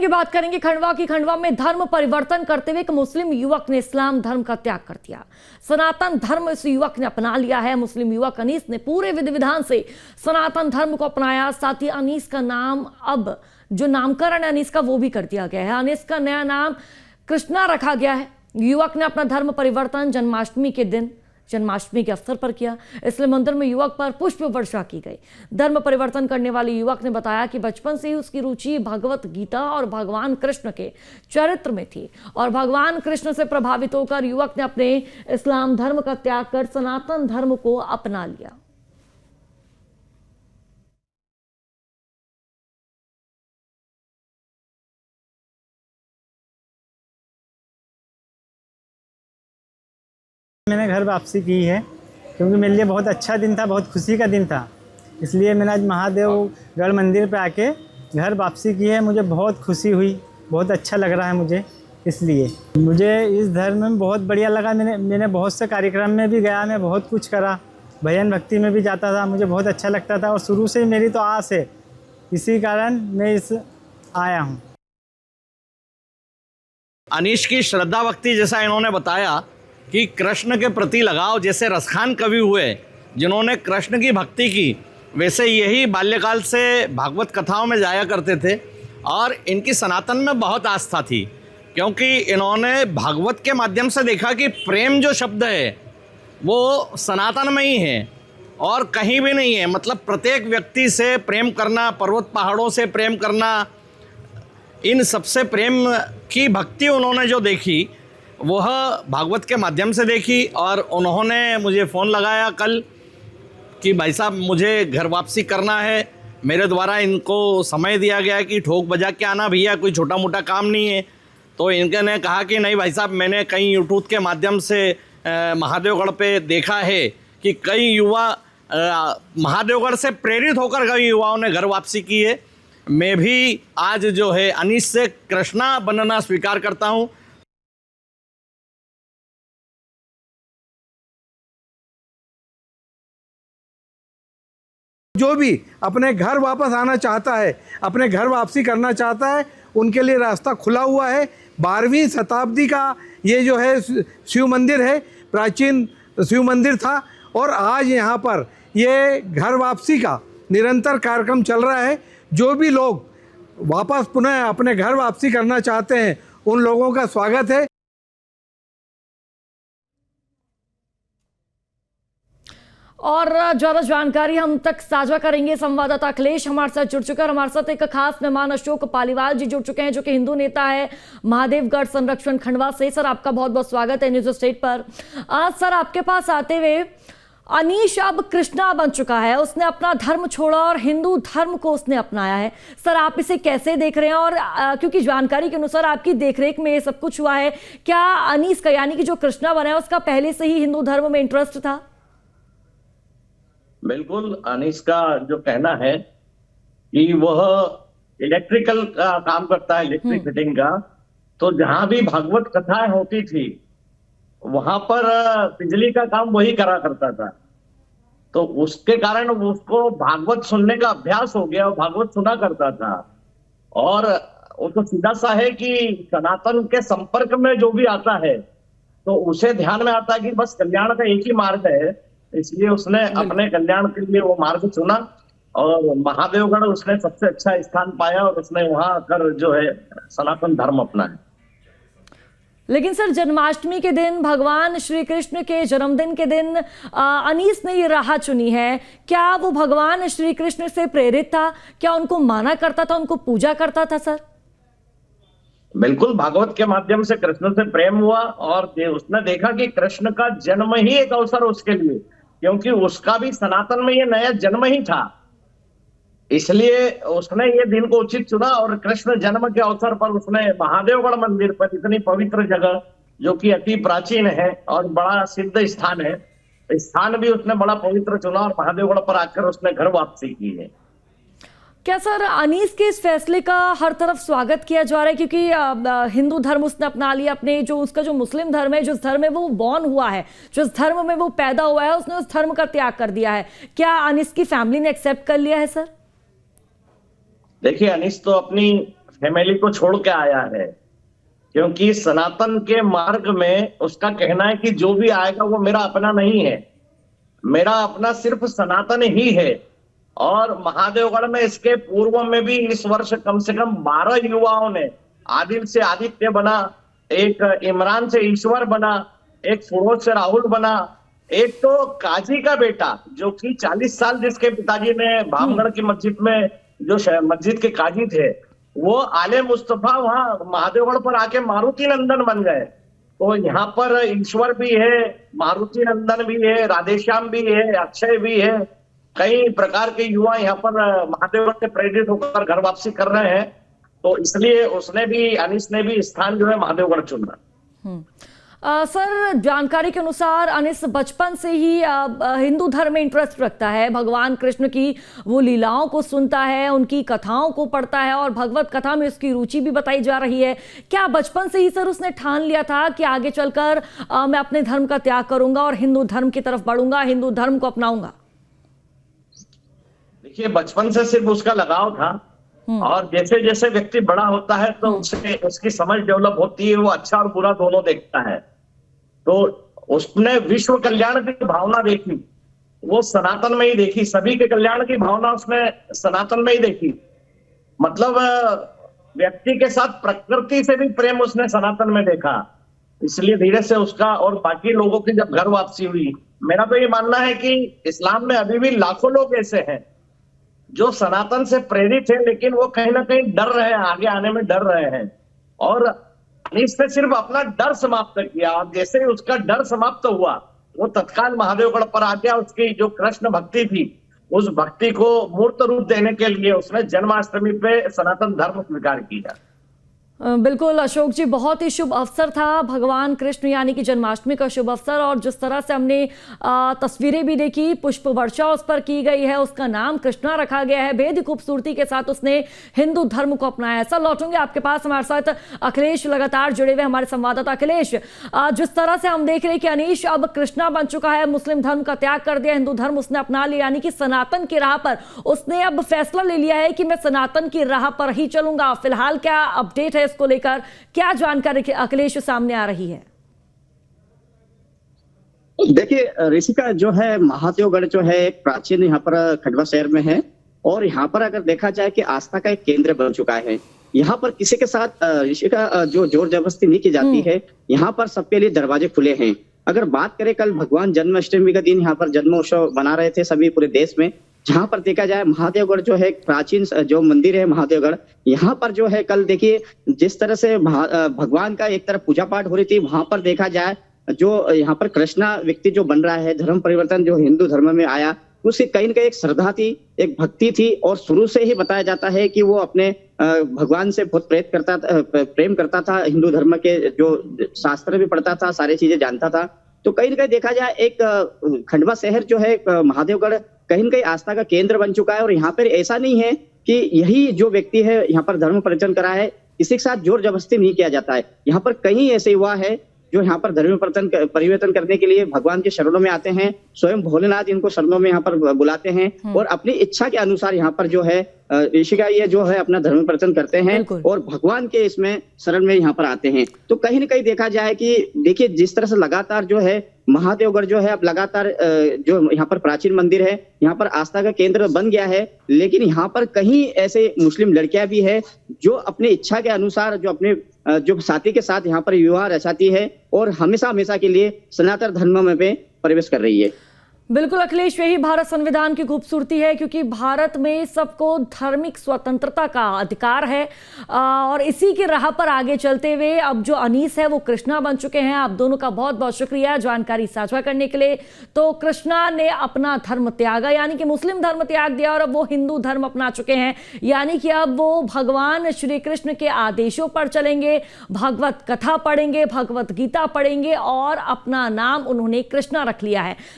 करेंगे, बात करेंगे खंडवा की। खंडवा में धर्म परिवर्तन करते हुए एक मुस्लिम युवक ने इस्लाम धर्म का त्याग कर दिया। सनातन धर्म इस युवक ने अपना लिया है। मुस्लिम युवक अनीस ने पूरे विधि विधान से सनातन धर्म को अपनाया। साथ ही अनीस का नाम, अब जो नामकरण अनीस का वो भी कर दिया गया है। अनीस का नया नाम कृष्णा रखा गया है। युवक ने अपना धर्म परिवर्तन जन्माष्टमी के अवसर पर किया। इसलिए मंदिर में युवक पर पुष्प वर्षा की गई। धर्म परिवर्तन करने वाले युवक ने बताया कि बचपन से ही उसकी रुचि भगवत गीता और भगवान कृष्ण के चरित्र में थी और भगवान कृष्ण से प्रभावित होकर युवक ने अपने इस्लाम धर्म का त्याग कर सनातन धर्म को अपना लिया। मैंने घर वापसी की है क्योंकि मेरे लिए बहुत अच्छा दिन था, बहुत खुशी का दिन था। इसलिए मैंने आज महादेवगढ़ मंदिर पे आके घर वापसी की है। मुझे बहुत खुशी हुई, बहुत अच्छा लग रहा है मुझे। इसलिए मुझे इस धर्म में बहुत बढ़िया लगा। मैंने बहुत से कार्यक्रम में भी गया, मैं बहुत कुछ करा, भजन भक्ति में भी जाता था, मुझे बहुत अच्छा लगता था और शुरू से ही मेरी तो आस है, इसी कारण मैं आया हूँ। अनीश की श्रद्धा भक्ति, जैसा इन्होंने बताया कि कृष्ण के प्रति लगाव, जैसे रसखान कवि हुए जिन्होंने कृष्ण की भक्ति की, वैसे यही बाल्यकाल से भागवत कथाओं में जाया करते थे और इनकी सनातन में बहुत आस्था थी, क्योंकि इन्होंने भागवत के माध्यम से देखा कि प्रेम जो शब्द है वो सनातन में ही है और कहीं भी नहीं है। मतलब प्रत्येक व्यक्ति से प्रेम करना, पर्वत पहाड़ों से प्रेम करना, इन सबसे प्रेम की भक्ति उन्होंने जो देखी वह भागवत के माध्यम से देखी। और उन्होंने मुझे फ़ोन लगाया कल कि भाई साहब मुझे घर वापसी करना है, मेरे द्वारा इनको समय दिया गया है कि ठोक बजा के आना भैया, कोई छोटा मोटा काम नहीं है। तो इनके ने कहा कि नहीं भाई साहब, मैंने कई यूट्यूब के माध्यम से महादेवगढ़ पे देखा है कि कई युवा महादेवगढ़ से प्रेरित होकर कई युवाओं ने घर वापसी की है। मैं भी आज जो है अनीश से कृष्णा बनना स्वीकार करता हूँ। जो भी अपने घर वापस आना चाहता है, अपने घर वापसी करना चाहता है, उनके लिए रास्ता खुला हुआ है। 12वीं शताब्दी का ये जो है शिव मंदिर है, प्राचीन शिव मंदिर था और आज यहाँ पर ये घर वापसी का निरंतर कार्यक्रम चल रहा है। जो भी लोग वापस पुनः अपने घर वापसी करना चाहते हैं उन लोगों का स्वागत है। और ज्यादा जानकारी हम तक साझा करेंगे। संवाददाता अखिलेश हमारे साथ जुड़ चुका है। हमारे साथ एक खास मेहमान अशोक पालीवाल जी जुड़ चुके हैं, जो कि हिंदू नेता है महादेवगढ़ संरक्षण खंडवा से। सर, आपका बहुत बहुत स्वागत है न्यूज स्टेट पर। आज सर, आपके पास आते हुए, अनीश अब कृष्णा बन चुका है, उसने अपना धर्म छोड़ा और हिंदू धर्म को उसने अपनाया है। सर, आप इसे कैसे देख रहे हैं? और क्योंकि जानकारी के अनुसार आपकी देखरेख में ये सब कुछ हुआ है, क्या अनीश का, यानी कि जो कृष्णा बना है, उसका पहले से ही हिंदू धर्म में इंटरेस्ट था? बिल्कुल, अनीस का जो कहना है कि वह इलेक्ट्रिकल का काम करता है, इलेक्ट्रिक फिटिंग का, तो जहां भी भागवत कथाएं होती थी वहां पर बिजली का काम वही करा करता था। तो उसके कारण उसको भागवत सुनने का अभ्यास हो गया और भागवत सुना करता था। और वो तो सीधा सा है कि सनातन के संपर्क में जो भी आता है तो उसे ध्यान में आता है कि बस कल्याण का एक ही मार्ग है, इसलिए उसने अपने कल्याण के लिए वो मार्ग चुना और महादेवगढ़ उसने सबसे अच्छा स्थान पाया और उसने वहां आकर जो है सनातन धर्म अपनाया। लेकिन सर, जन्माष्टमी के दिन, भगवान श्री कृष्ण के जन्मदिन के दिन अनीस ने ये राह चुनी है। क्या वो भगवान श्री कृष्ण से प्रेरित था? क्या उनको माना करता था, उनको पूजा करता था? सर, बिल्कुल, भागवत के माध्यम से कृष्ण से प्रेम हुआ और उसने देखा कि कृष्ण का जन्म ही एक अवसर उसके लिए, क्योंकि उसका भी सनातन में ये नया जन्म ही था, इसलिए उसने ये दिन को उचित चुना। और कृष्ण जन्म के अवसर पर उसने महादेवगढ़ मंदिर पर, इतनी पवित्र जगह जो कि अति प्राचीन है और बड़ा सिद्ध स्थान है, स्थान भी उसने बड़ा पवित्र चुना और महादेवगढ़ पर आकर उसने घर वापसी की है। क्या सर, अनीस के इस फैसले का हर तरफ स्वागत किया जा रहा है? क्योंकि हिंदू धर्म उसने अपना लिया, अपने जो उसका जो मुस्लिम धर्म है, जिस धर्म में वो बॉर्न हुआ है, जिस धर्म में वो पैदा हुआ है, उसने उस धर्म का त्याग कर दिया है। क्या अनीस की फैमिली ने एक्सेप्ट कर लिया है? सर, देखिए, अनीस तो अपनी फैमिली को छोड़ के आया है, क्योंकि सनातन के मार्ग में उसका कहना है कि जो भी आएगा वो मेरा अपना नहीं है, मेरा अपना सिर्फ सनातन ही है। और महादेवगढ़ में इसके पूर्व में भी इस वर्ष कम से कम 12 युवाओं ने, आदिल से आदित्य बना, एक इमरान से ईश्वर बना, एक फिरोज से राहुल बना, एक तो काजी का बेटा जो कि 40 साल जिसके पिताजी ने भामगढ़ की मस्जिद में जो मस्जिद के काजी थे, वो आले मुस्तफा वहां महादेवगढ़ पर आके मारुति नंदन बन गए। तो यहाँ पर ईश्वर भी है, मारुति नंदन भी है, राधेश्याम भी है, अक्षय भी है, कई प्रकार के युवा यहाँ पर महादेवगढ़ से प्रेरित होकर घर वापसी कर रहे हैं। तो इसलिए उसने भी, अनीस ने भी स्थान जो है महादेवगढ़ चुना। सर, जानकारी के अनुसार अनीस बचपन से ही हिंदू धर्म में इंटरेस्ट रखता है, भगवान कृष्ण की वो लीलाओं को सुनता है, उनकी कथाओं को पढ़ता है और भगवत कथा में उसकी रुचि भी बताई जा रही है। क्या बचपन से ही सर उसने ठान लिया था कि आगे चलकर मैं अपने धर्म का त्याग करूंगा और हिंदू धर्म की तरफ बढ़ूंगा, हिंदू धर्म को अपनाऊंगा? देखिए, बचपन से सिर्फ उसका लगाव था, और जैसे जैसे व्यक्ति बड़ा होता है तो उसे उसकी समझ डेवलप होती है, वो अच्छा और बुरा दोनों देखता है। तो उसने विश्व कल्याण की भावना देखी, वो सनातन में ही देखी, सभी के कल्याण की भावना उसने सनातन में ही देखी। मतलब व्यक्ति के साथ प्रकृति से भी प्रेम उसने सनातन में देखा, इसलिए धीरे से उसका और बाकी लोगों की जब घर वापसी हुई, मेरा तो ये मानना है कि इस्लाम में अभी भी लाखों लोग ऐसे हैं जो सनातन से प्रेरित है, लेकिन वो कहीं ना कहीं डर रहे हैं, आगे आने में डर रहे हैं। और इसने सिर्फ अपना डर समाप्त किया, और जैसे ही उसका डर समाप्त हुआ वो तत्काल महादेवगढ़ पर आ गया। उसकी जो कृष्ण भक्ति थी, उस भक्ति को मूर्त रूप देने के लिए उसने जन्माष्टमी पे सनातन धर्म स्वीकार किया। बिल्कुल अशोक जी, बहुत ही शुभ अवसर था भगवान कृष्ण यानी कि जन्माष्टमी का शुभ अवसर, और जिस तरह से हमने तस्वीरें भी देखी, पुष्प वर्षा उस पर की गई है, उसका नाम कृष्णा रखा गया है, बेहद खूबसूरती के साथ उसने हिंदू धर्म को अपनाया है। सर, लौटूंगे आपके पास, हमारे साथ अखिलेश लगातार जुड़े हुए, हमारे संवाददाता। अखिलेश, जिस तरह से हम देख रहे हैं कि अनीश अब कृष्णा बन चुका है, मुस्लिम धर्म का त्याग कर दिया, हिंदू धर्म उसने अपना लिया, यानी कि सनातन की राह पर उसने अब फैसला ले लिया है कि मैं सनातन की राह पर ही चलूंगा। फिलहाल क्या अपडेट है इसको लेकर, क्या जानकारी अखिलेश सामने आ रही है? देखिए ऋषिका, जो है महादेवगढ़ जो है एक प्राचीन यहाँ पर खंडवा शहर में है, और यहाँ पर अगर देखा जाए कि आस्था का एक केंद्र बन चुका है। यहाँ पर किसी के साथ ऋषिका जो जोर जबरदस्ती नहीं की जाती है, यहाँ पर सबके लिए दरवाजे खुले हैं। अगर बात करें, कल भगवान जन्माष्टमी का दिन यहाँ पर जन्मोत्सव मना रहे थे सभी पूरे देश में, जहां पर देखा जाए महादेवगढ़ जो है एक प्राचीन जो मंदिर है महादेवगढ़, यहाँ पर जो है कल देखिए जिस तरह से भगवान का एक तरफ पूजा पाठ हो रही थी, वहां पर देखा जाए जो यहाँ पर कृष्णा व्यक्ति जो बन रहा है, धर्म परिवर्तन जो हिंदू धर्म में आया, उसकी कहीं न कहीं एक श्रद्धा थी, एक भक्ति थी, और शुरू से ही बताया जाता है कि वो अपने भगवान से बहुत प्रेम करता था, हिंदू धर्म के जो शास्त्र भी पढ़ता था, सारी चीजें जानता था। तो कहीं न कहीं देखा जाए एक खंडवा शहर जो है महादेवगढ़ कहीं न कहीं आस्था का केंद्र बन चुका है। और यहाँ पर ऐसा नहीं है कि यही जो व्यक्ति है यहाँ पर धर्म परिवर्तन करा है, किसी के साथ जोर जबरदस्ती नहीं किया जाता है। यहाँ पर कई ऐसे युवा है जो यहाँ पर धर्म परिवर्तन करने के लिए भगवान के शरणों में आते हैं, स्वयं भोलेनाथ इनको शरणों में यहाँ पर बुलाते हैं, और अपनी इच्छा के अनुसार यहाँ पर जो है ऋषिका ये जो है अपना धर्म परिवर्तन करते हैं और भगवान के इसमें शरण में यहाँ पर आते हैं। तो कहीं न कहीं देखा जाए कि देखिए जिस तरह से लगातार जो है महादेवगढ़ जो है अब लगातार जो यहाँ पर प्राचीन मंदिर है, यहाँ पर आस्था का केंद्र बन गया है, लेकिन यहाँ पर कहीं ऐसे मुस्लिम लड़कियां भी है जो अपनी इच्छा के अनुसार जो अपने जो साथी के साथ यहाँ पर विवाह रचाती है और हमेशा हमेशा के लिए सनातन धर्म में प्रवेश कर रही है। बिल्कुल अखिलेश, यही भारत संविधान की खूबसूरती है, क्योंकि भारत में सबको धार्मिक स्वतंत्रता का अधिकार है, और इसी की राह पर आगे चलते हुए अब जो अनीस है वो कृष्णा बन चुके हैं। आप दोनों का बहुत बहुत शुक्रिया जानकारी साझा करने के लिए। तो कृष्णा ने अपना धर्म त्यागा, यानी कि मुस्लिम धर्म त्याग दिया, और अब वो हिंदू धर्म अपना चुके हैं, यानी कि अब वो भगवान श्री कृष्ण के आदेशों पर चलेंगे, भागवत कथा पढ़ेंगे, भगवत गीता पढ़ेंगे, और अपना नाम उन्होंने कृष्णा रख लिया है।